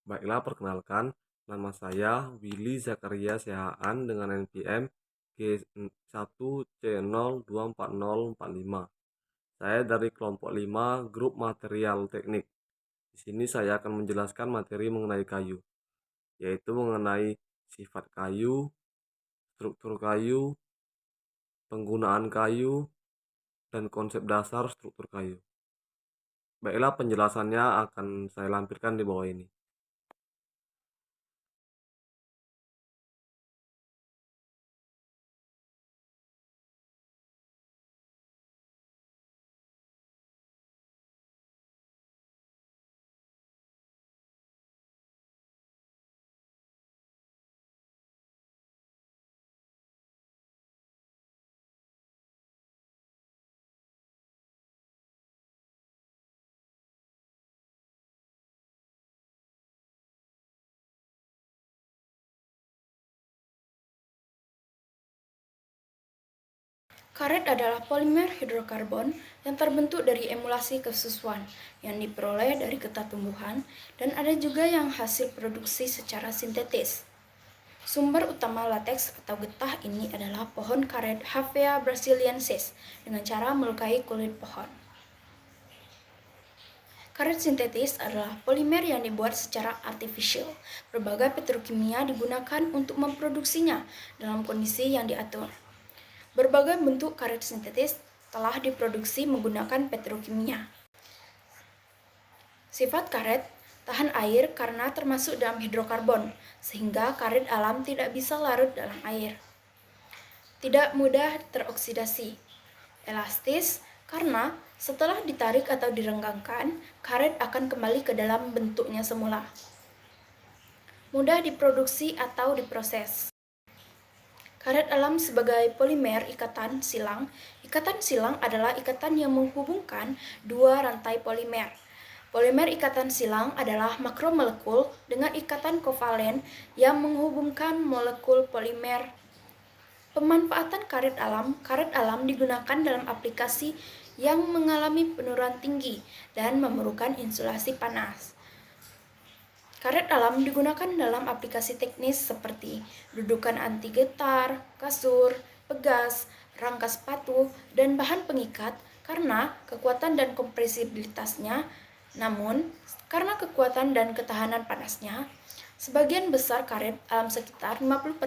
Baiklah, perkenalkan, nama saya Willy Zakaria Sehaan dengan NPM G1C024045. Saya dari kelompok 5 Grup Material Teknik. Di sini saya akan menjelaskan materi mengenai kayu, yaitu mengenai sifat kayu, struktur kayu, penggunaan kayu, dan konsep dasar struktur kayu. Baiklah, penjelasannya akan saya lampirkan di bawah ini. Karet adalah polimer hidrokarbon yang terbentuk dari emulsi kesusuan yang diperoleh dari getah tumbuhan dan ada juga yang hasil produksi secara sintetis. Sumber utama lateks atau getah ini adalah pohon karet Hevea brasiliensis dengan cara melukai kulit pohon. Karet sintetis adalah polimer yang dibuat secara artifisial. Berbagai petrokimia digunakan untuk memproduksinya dalam kondisi yang diatur. Berbagai bentuk karet sintetis telah diproduksi menggunakan petrokimia. Sifat karet tahan air karena termasuk dalam hidrokarbon, sehingga karet alam tidak bisa larut dalam air. Tidak mudah teroksidasi. Elastis karena setelah ditarik atau direnggangkan, karet akan kembali ke dalam bentuknya semula. Mudah diproduksi atau diproses. Karet alam sebagai polimer ikatan silang. Ikatan silang adalah ikatan yang menghubungkan dua rantai polimer. Polimer ikatan silang adalah makromolekul dengan ikatan kovalen yang menghubungkan molekul polimer. Pemanfaatan karet alam digunakan dalam aplikasi yang mengalami penurunan tinggi dan memerlukan insulasi panas. Karet alam digunakan dalam aplikasi teknis seperti dudukan anti getar, kasur, pegas, rangka sepatu, dan bahan pengikat karena kekuatan dan kompresibilitasnya. Namun, karena kekuatan dan ketahanan panasnya, sebagian besar karet alam sekitar 50%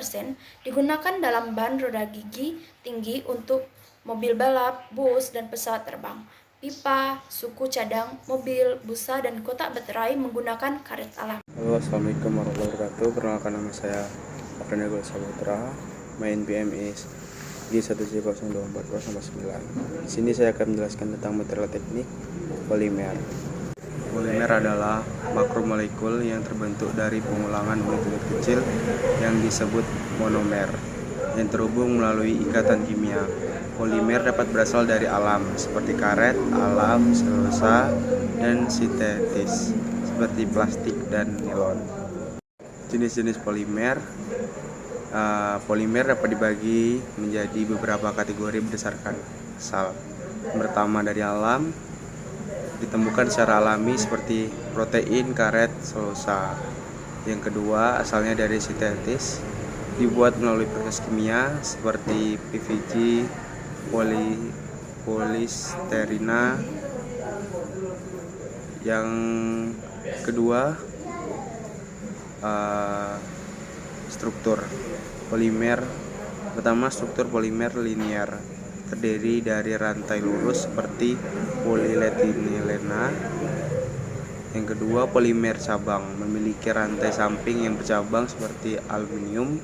digunakan dalam ban roda gigi tinggi untuk mobil balap, bus, dan pesawat terbang. Pipa, suku cadang, mobil, busa, dan kotak baterai menggunakan karet alam. Halo, assalamualaikum warahmatullahi wabarakatuh. Perkenalkan, nama saya April Saputra. Main PMIS G1C024049. Di sini saya akan menjelaskan tentang material teknik polimer. Polimer adalah makromolekul yang terbentuk dari pengulangan unit-unit kecil yang disebut monomer yang terhubung melalui ikatan kimia. Polimer dapat berasal dari alam seperti karet, alam, selulosa, dan sintetis seperti plastik dan nilon. Jenis-jenis polimer dapat dibagi menjadi beberapa kategori berdasarkan asal. Pertama, dari alam, ditemukan secara alami seperti protein, karet, selulosa. Yang kedua, asalnya dari sintetis, dibuat melalui proses kimia seperti PVG, polisterina. Yang kedua, struktur polimer. Pertama, struktur polimer linier, terdiri dari rantai lurus seperti polietilena. Yang kedua, polimer cabang, memiliki rantai samping yang bercabang seperti aluminium.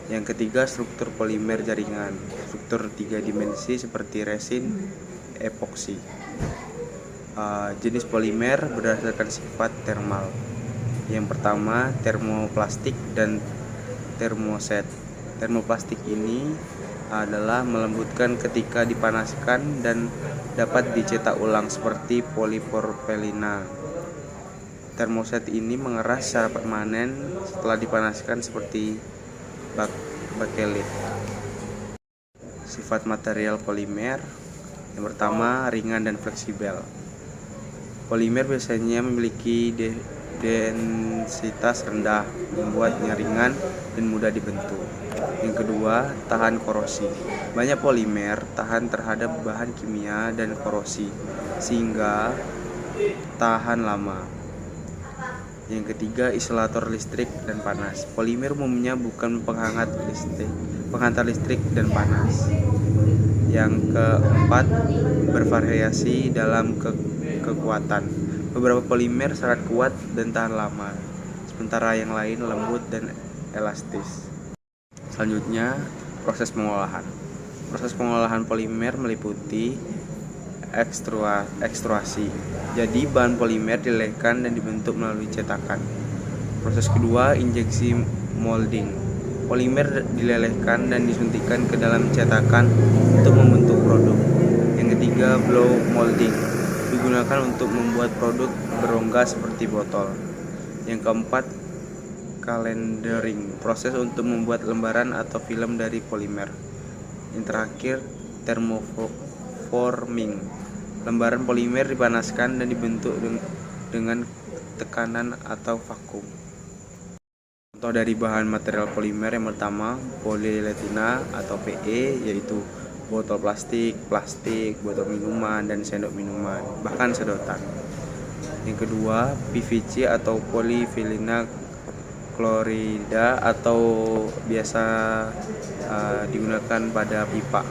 Yang ketiga, struktur polimer jaringan, struktur 3 dimensi seperti resin, epoksi. Jenis polimer berdasarkan sifat termal. Yang pertama, termoplastik dan termoset. Termoplastik ini adalah melembutkan ketika dipanaskan dan dapat dicetak ulang seperti polipropilena. Termoset ini mengeras secara permanen setelah dipanaskan seperti bakelit. Sifat material polimer. Yang pertama, ringan dan fleksibel. Polimer biasanya memiliki densitas rendah, membuatnya ringan dan mudah dibentuk. Yang kedua, tahan korosi. Banyak polimer tahan terhadap bahan kimia dan korosi, sehingga tahan lama. Yang ketiga, isolator listrik dan panas. Polimer umumnya bukan penghantar listrik dan panas. Yang keempat, bervariasi dalam kekuatan. Beberapa polimer sangat kuat dan tahan lama, sementara yang lain lembut dan elastis. Selanjutnya, proses pengolahan. Proses pengolahan polimer meliputi ekstruasi. Jadi bahan polimer dilelehkan dan dibentuk melalui cetakan. Proses kedua, injeksi molding. Polimer dilelehkan dan disuntikkan ke dalam cetakan untuk membentuk produk. Yang ketiga, blow molding. Digunakan untuk membuat produk berongga seperti botol. Yang keempat, calendering. Proses untuk membuat lembaran atau film dari polimer. Yang terakhir, thermoforming. Lembaran polimer dipanaskan dan dibentuk dengan tekanan atau vakum. Contoh dari bahan material polimer yang pertama, polietilena atau PE, yaitu botol plastik, botol minuman, dan sendok minuman, bahkan sedotan. Yang kedua, PVC atau polyvinyl klorida atau biasa digunakan pada pipa.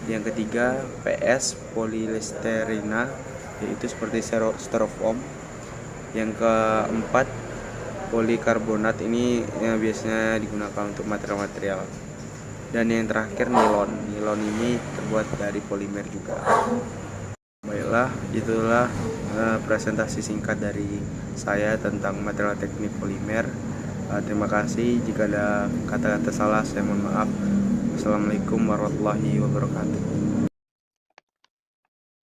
Yang ketiga, PS polisterina, yaitu seperti styrofoam. Yang keempat, polikarbonat, ini yang biasanya digunakan untuk material-material. Dan yang terakhir, nilon. Nilon ini terbuat dari polimer juga. Baiklah, itulah presentasi singkat dari saya tentang material teknik polimer. Terima kasih. Jika ada kata-kata salah, saya mohon maaf. Assalamualaikum warahmatullahi wabarakatuh.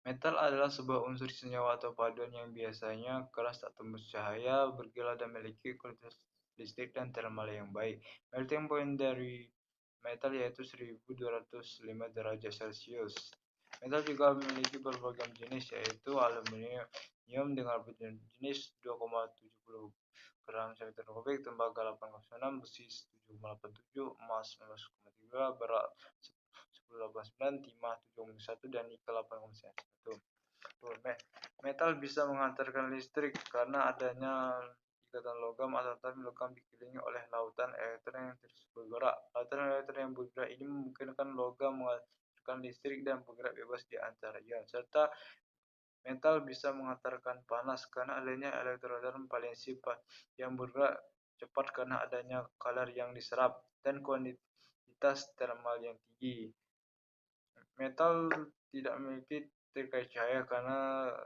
Metal adalah sebuah unsur senyawa atau paduan yang biasanya keras tak tembus cahaya, berkilau dan memiliki kualitas listrik dan thermal yang baik. Melting point dari metal yaitu 1205 derajat Celcius. Metal juga memiliki berbagai jenis, yaitu aluminium dengan jenis 2,70 gram cm kubik, tembaga 806, besi 7,87, emas 19,3, berat 10,89, timah 7,1, dan nikel 8,91. Metal bisa menghantarkan listrik karena adanya ikatan logam atau logam dikelilingi oleh lautan elektron yang terus bergerak. Lautan elektron yang bergerak ini memungkinkan logam menghasilkan listrik dan bergerak bebas di antara ion, serta metal bisa menghantarkan panas karena adanya elektron paling sifat yang bergerak cepat karena adanya kadar yang diserap dan kuantitas thermal yang tinggi. Metal tidak memiliki tekanan cahaya karena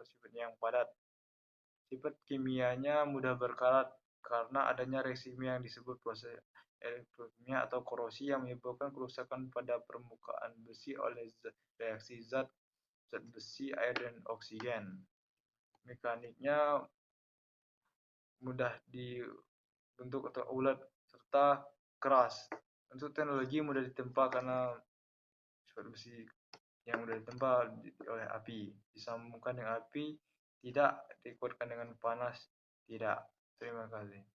sifatnya yang padat. Sifat kimianya mudah berkarat karena adanya reaksi kimia yang disebut proses elektrokimia atau korosi yang menyebabkan kerusakan pada permukaan besi oleh reaksi zat besi, air, dan oksigen. Mekaniknya mudah dibentuk atau ulet serta keras. Untuk teknologi mudah ditempa karena sifat besi yang mudah ditempa oleh api, disambungkan dengan api, tidak dikuatkan dengan panas, tidak. Terima kasih.